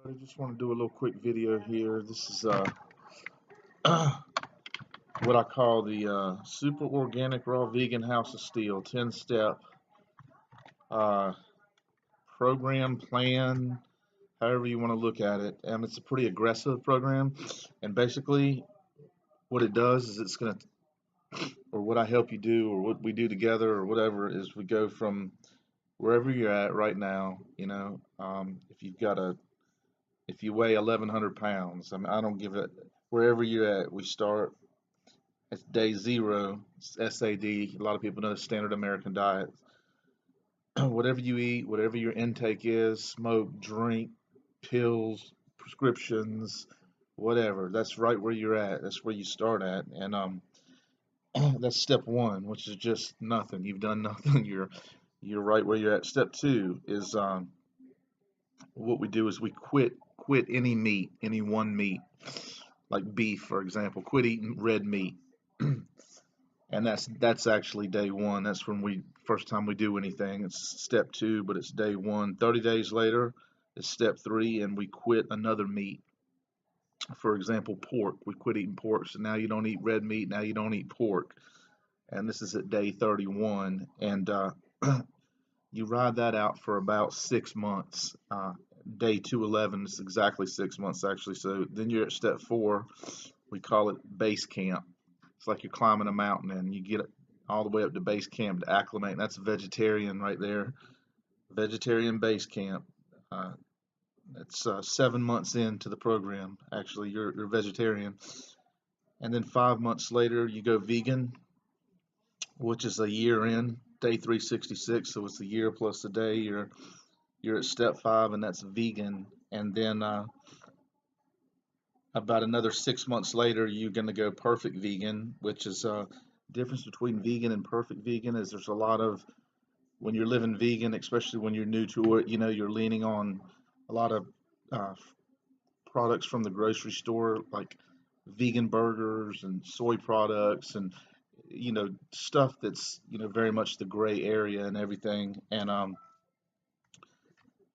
I just want to do a little quick video here. This is what I call the super organic raw vegan house of steel 10-step uh, program plan, however you want to look at it. It's a pretty aggressive program, and basically what it does is it's going to, or what I help you do, or what we do together, or whatever, is we go from wherever you're at right now. If you weigh 1,100 pounds, I mean, I don't give it, wherever you're at, we start. It's day zero. It's SAD. A lot of people know the standard American diet. Whatever you eat, whatever your intake is, smoke, drink, pills, prescriptions, whatever. That's right where you're at. That's where you start at. And that's step one, which is just nothing. You've done nothing. You're right where you're at. Step two is what we do is we quit any meat, any one meat, like beef, for example. Quit eating red meat. And that's actually day one. That's when we first time we do anything. It's step two, but it's day one. 30 days later, it's step three, and we quit another meat. For example, pork. We quit eating pork, so now you don't eat red meat. Now you don't eat pork, and this is at day 31. And you ride that out for about 6 months. Day 211 is exactly 6 months actually. So then you're at step four. We call it base camp. It's like you're climbing a mountain and you get all the way up to base camp to acclimate. And that's vegetarian right there. Vegetarian base camp. Uh, that's 7 months into the program. Actually, you're vegetarian. And then 5 months later, you go vegan, which is a year in, day 366. So it's a year plus a day. You're at step five, and that's vegan. And then about another 6 months later, you're going to go perfect vegan, which is difference between vegan and perfect vegan is there's a lot of, when you're living vegan, especially when you're new to it, you're leaning on a lot of uh, products from the grocery store, like vegan burgers and soy products, and stuff that's very much the gray area and everything. And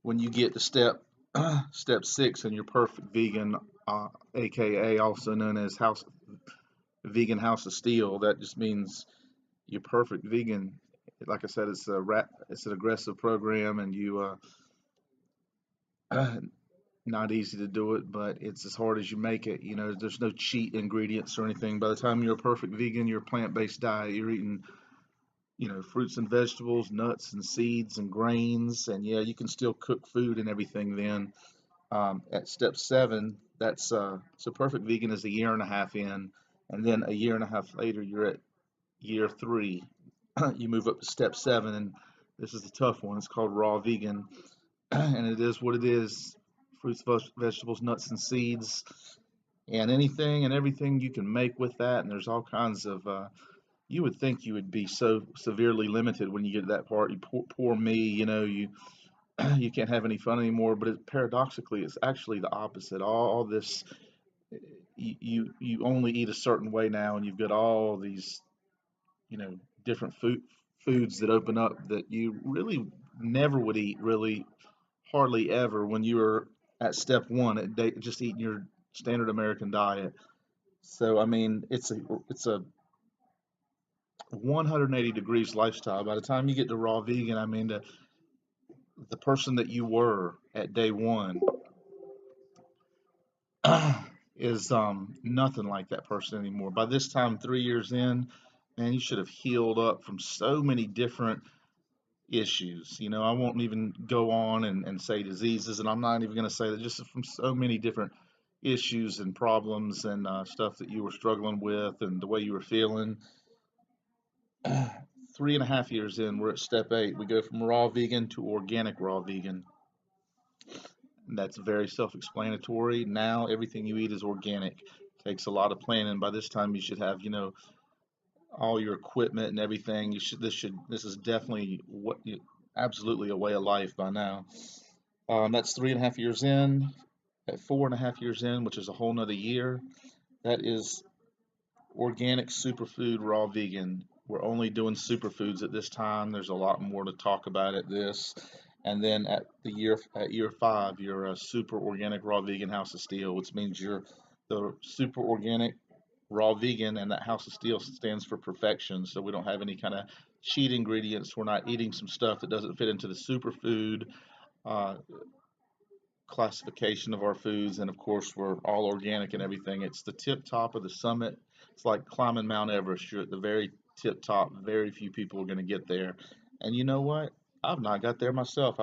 when you get to step six and you're perfect vegan, aka also known as vegan house of steel, that just means you're perfect vegan. Like I said, it's an aggressive program, and not easy to do it, but it's as hard as you make it. There's no cheat ingredients or anything. By the time you're a perfect vegan, you're a plant-based diet. You're eating fruits and vegetables, nuts and seeds and grains, and yeah, you can still cook food and everything then. At step seven, that's so perfect vegan is a year and a half in, and then a year and a half later, you're at year three. You move up to step seven, and this is the tough one. It's called raw vegan, and it is what it is: fruits, vegetables, nuts, and seeds, and anything and everything you can make with that. And there's all kinds of you would think you would be so severely limited when you get to that part. You poor me, you can't have any fun anymore. But paradoxically, it's actually the opposite. All this, you only eat a certain way now, and you've got all these different foods that open up that you really never would eat, really hardly ever, when you were at step one at just eating your standard American diet. So I mean, it's a 180 degrees lifestyle. By the time you get to raw vegan, I mean the person that you were at day one is nothing like that person anymore. By this time, 3 years in, man, you should have healed up from so many different issues. I won't even go on and say diseases, and I'm not even going to say that, just from so many different issues and problems and stuff that you were struggling with and the way you were feeling. 3.5 years in, we're at step eight. We go from raw vegan to organic raw vegan. And that's very self-explanatory. Now everything you eat is organic. Takes a lot of planning. By this time, you should have, all your equipment and everything. This is definitely absolutely a way of life by now. That's 3.5 years in. At 4.5 years in, which is a whole nother year, that is organic superfood raw vegan. We're only doing superfoods at this time. There's a lot more to talk about at this. And then at year 5, you're a super organic raw vegan House of Steel, which means you're the super organic raw vegan, and that House of Steel stands for perfection. So we don't have any kind of cheat ingredients. We're not eating some stuff that doesn't fit into the superfood uh, classification of our foods. And of course, we're all organic and everything. It's the tip top of the summit. It's like climbing Mount Everest. You're at the very tip top. Very few people are going to get there. And you know what? I've not got there myself.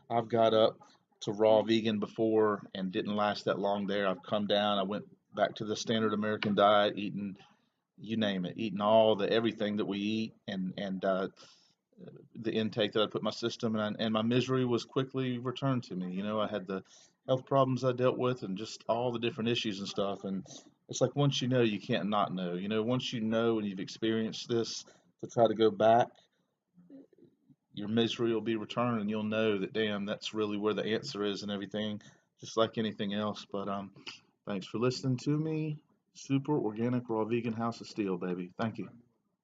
I've got up to raw vegan before and didn't last that long there. I've come down. I went back to the standard American diet, eating you name it, eating all the everything that we eat, and the intake that I put in my system, and my misery was quickly returned to me. You know, I had the health problems I dealt with, and just all the different issues and stuff. And it's like once you know, you can't not know. You know, once you know and you've experienced this, to try to go back, your misery will be returned, and you'll know that damn, that's really where the answer is and everything, just like anything else. But thanks for listening to me. Super organic raw vegan House of Steel, baby. Thank you.